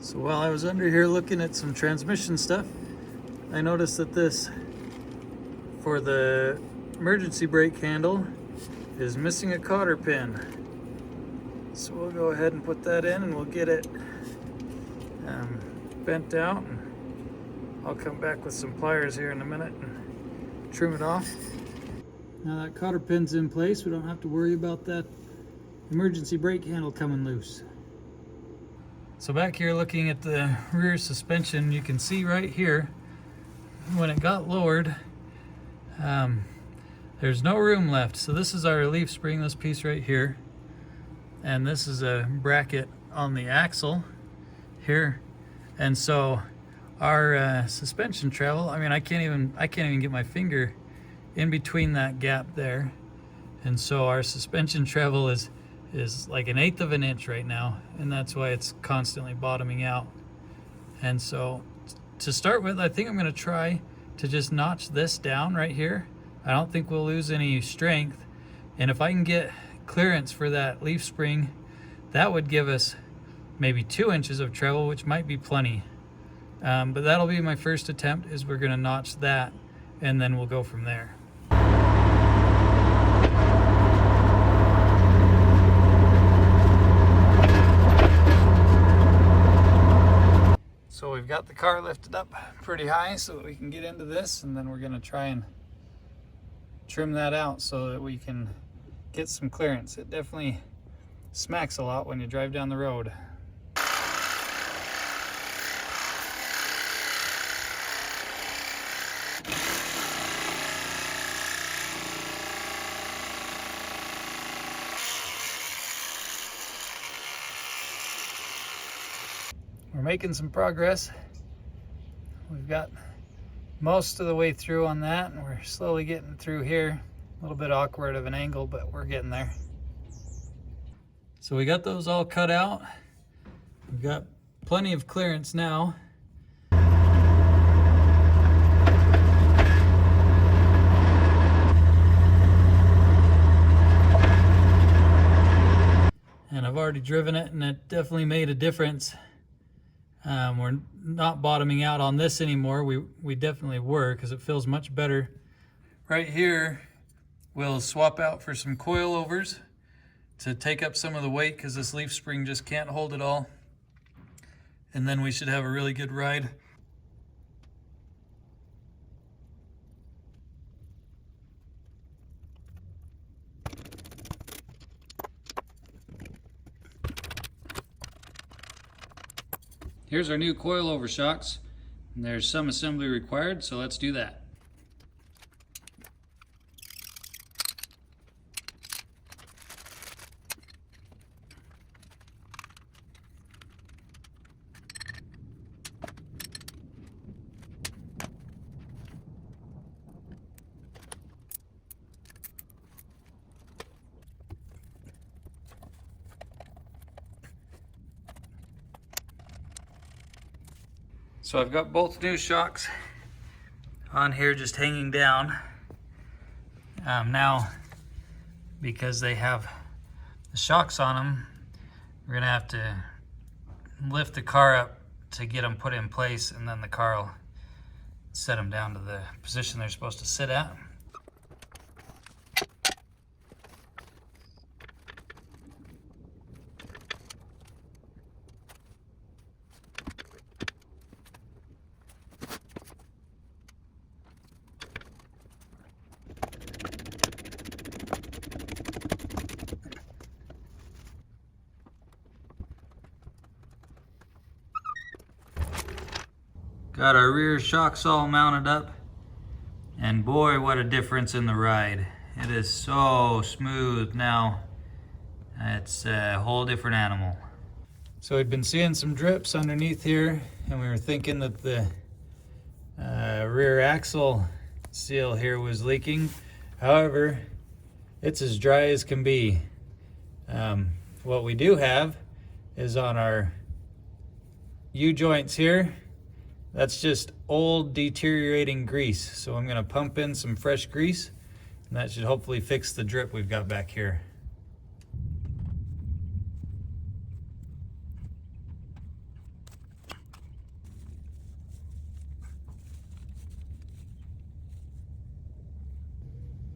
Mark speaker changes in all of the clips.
Speaker 1: So while I was under here looking at some transmission stuff, I noticed that this, for the emergency brake handle, is missing a cotter pin. So we'll go ahead and put that in and we'll get it bent out, and I'll come back with some pliers here in a minute and trim it off. Now that cotter pin's in place, we don't have to worry about that emergency brake handle coming loose. So back here looking at the rear suspension, you can see right here when it got lowered, there's no room left. So this is our leaf spring, this piece right here, and this is a bracket on the axle here. And so our suspension travel, I mean, I can't even get my finger in between that gap there. And so our suspension travel is like 1/8 of an inch right now, and that's why it's constantly bottoming out. And so to start with, I think I'm going to try to just notch this down right here. I don't think we'll lose any strength, and if I can get clearance for that leaf spring, that would give us maybe 2 inches of travel, which might be plenty. But that'll be my first attempt, is we're going to notch that, and then we'll go from there. So we've got the car lifted up pretty high so that we can get into this, and then we're going to try and trim that out so that we can get some clearance. It definitely smacks a lot when you drive down the road. We're making some progress. We've got most of the way through on that, and we're slowly getting through here. A little bit awkward of an angle, but we're getting there. So we got those all cut out. We've got plenty of clearance now. And I've already driven it, and it definitely made a difference. We're not bottoming out on this anymore. We definitely were, because it feels much better. Right here, we'll swap out for some coilovers to take up some of the weight, because this leaf spring just can't hold it all. And then we should have a really good ride. Here's our new coilover shocks. And there's some assembly required, so let's do that. So I've got both new shocks on here just hanging down. Now, because they have the shocks on them, we're gonna have to lift the car up to get them put in place, and then the car will set them down to the position they're supposed to sit at. Got our rear shocks all mounted up, and boy, what a difference in the ride. It is so smooth now. It's a whole different animal. So we've been seeing some drips underneath here, and we were thinking that the rear axle seal here was leaking. However, it's as dry as can be. What we do have is on our U-joints here, that's just old deteriorating grease. So I'm gonna pump in some fresh grease, and that should hopefully fix the drip we've got back here.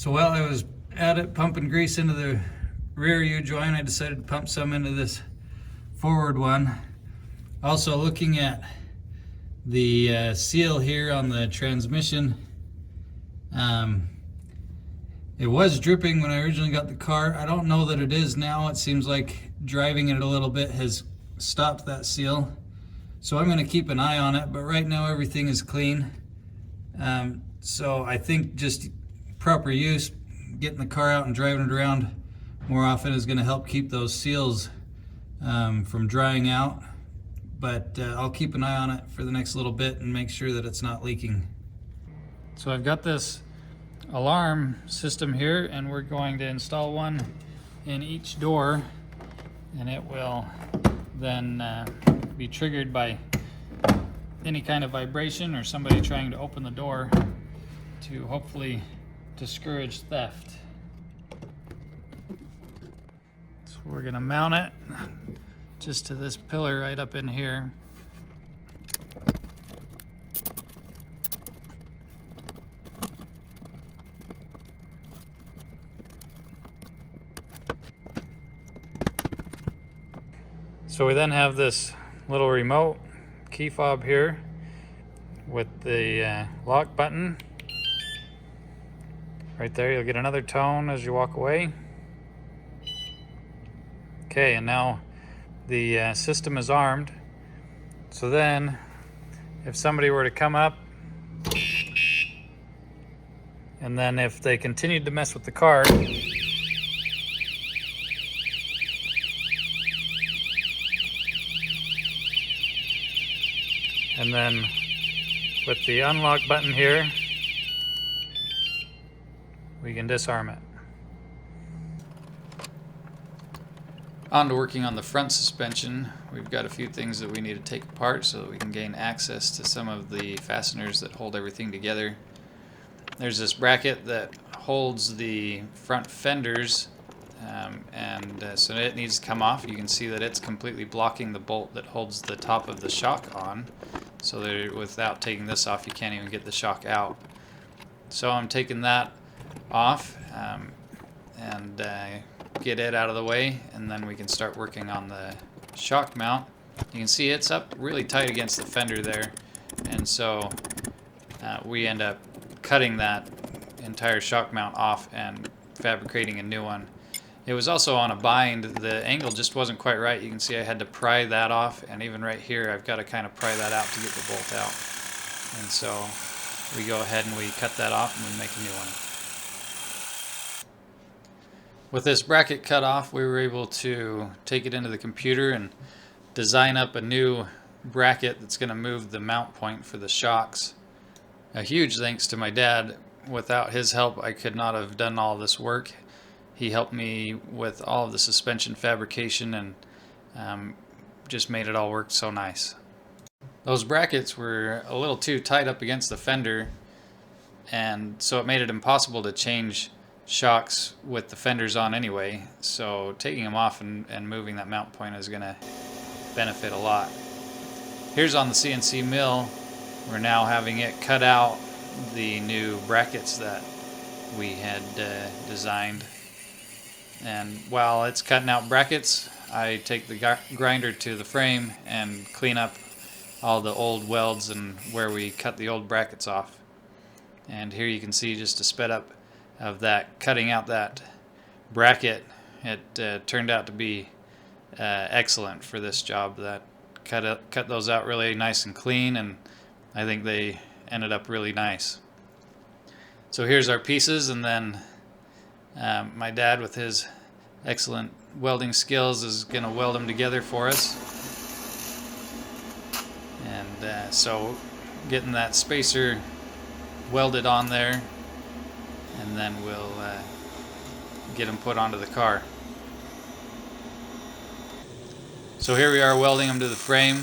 Speaker 1: So while I was at it pumping grease into the rear U-joint, I decided to pump some into this forward one. Also looking at the seal here on the transmission, it was dripping when I originally got the car. I don't know that it is now. It seems like driving it a little bit has stopped that seal. So I'm going to keep an eye on it, but right now everything is clean. So I think just proper use, getting the car out and driving it around more often is going to help keep those seals from drying out. But I'll keep an eye on it for the next little bit and make sure that it's not leaking. So I've got this alarm system here, and we're going to install one in each door, and it will then be triggered by any kind of vibration or somebody trying to open the door to hopefully discourage theft. So we're going to mount it just to this pillar right up in here. So we then have this little remote key fob here with the lock button. Right there, you'll get another tone as you walk away. Okay, and now the system is armed. So then, if somebody were to come up, and then if they continued to mess with the car, and then with the unlock button here, we can disarm it. On to working on the front suspension. We've got a few things that we need to take apart so that we can gain access to some of the fasteners that hold everything together. There's this bracket that holds the front fenders, so it needs to come off. You can see that it's completely blocking the bolt that holds the top of the shock on. So without taking this off, you can't even get the shock out. So I'm taking that off and get it out of the way, and then we can start working on the shock mount. You can see it's up really tight against the fender there, and so we end up cutting that entire shock mount off and fabricating a new one. It was also on a bind. The angle just wasn't quite right. You can see I had to pry that off, and even right here I've got to kind of pry that out to get the bolt out. And so we go ahead and we cut that off and we make a new one. With this bracket cut off, we were able to take it into the computer and design up a new bracket that's going to move the mount point for the shocks. A huge thanks to my dad. Without his help, I could not have done all this work. He helped me with all of the suspension fabrication and just made it all work so nice. Those brackets were a little too tight up against the fender, and so it made it impossible to change shocks with the fenders on anyway. So taking them off and moving that mount point is going to benefit a lot. Here's on the CNC mill. We're now having it cut out the new brackets that we had designed. And while it's cutting out brackets, I take the grinder to the frame and clean up all the old welds and where we cut the old brackets off. And here you can see just a sped up of that, cutting out that bracket. It turned out to be excellent for this job. That cut those out really nice and clean, and I think they ended up really nice. So here's our pieces, and then my dad, with his excellent welding skills, is going to weld them together for us. And so getting that spacer welded on there, and then we'll get them put onto the car. So here we are welding them to the frame.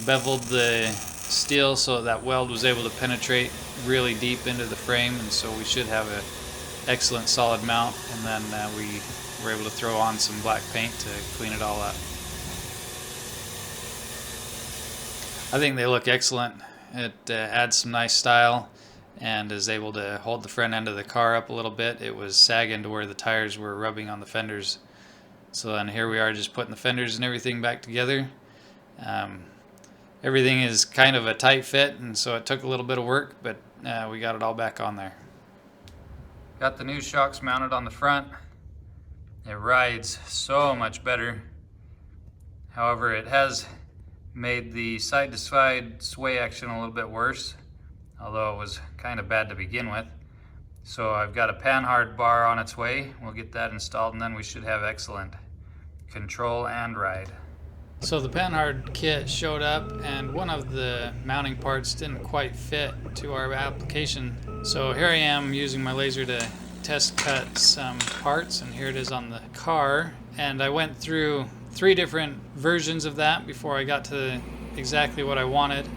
Speaker 1: Beveled the steel so that weld was able to penetrate really deep into the frame, and so we should have an excellent solid mount. And then we were able to throw on some black paint to clean it all up. I think they look excellent. It adds some nice style, and is able to hold the front end of the car up a little bit. It was sagging to where the tires were rubbing on the fenders. So then here we are just putting the fenders and everything back together. Everything is kind of a tight fit, and so it took a little bit of work, but we got it all back on there. Got the new shocks mounted on the front. It rides so much better. However, it has made the side-to-side sway action a little bit worse, although it was kind of bad to begin with. So I've got a Panhard bar on its way. We'll get that installed, and then we should have excellent control and ride. So the Panhard kit showed up, and one of the mounting parts didn't quite fit to our application. So here I am using my laser to test cut some parts, and here it is on the car. And I went through 3 different versions of that before I got to exactly what I wanted.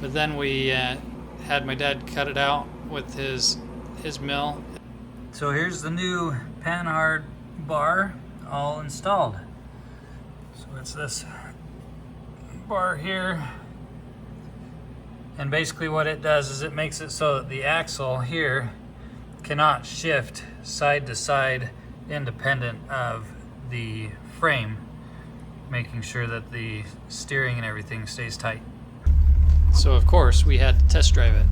Speaker 1: But then we had my dad cut it out with his mill. So here's the new Panhard bar all installed. So it's this bar here, and basically what it does is it makes it so that the axle here cannot shift side to side independent of the frame, making sure that the steering and everything stays tight. So of course we had to test drive it.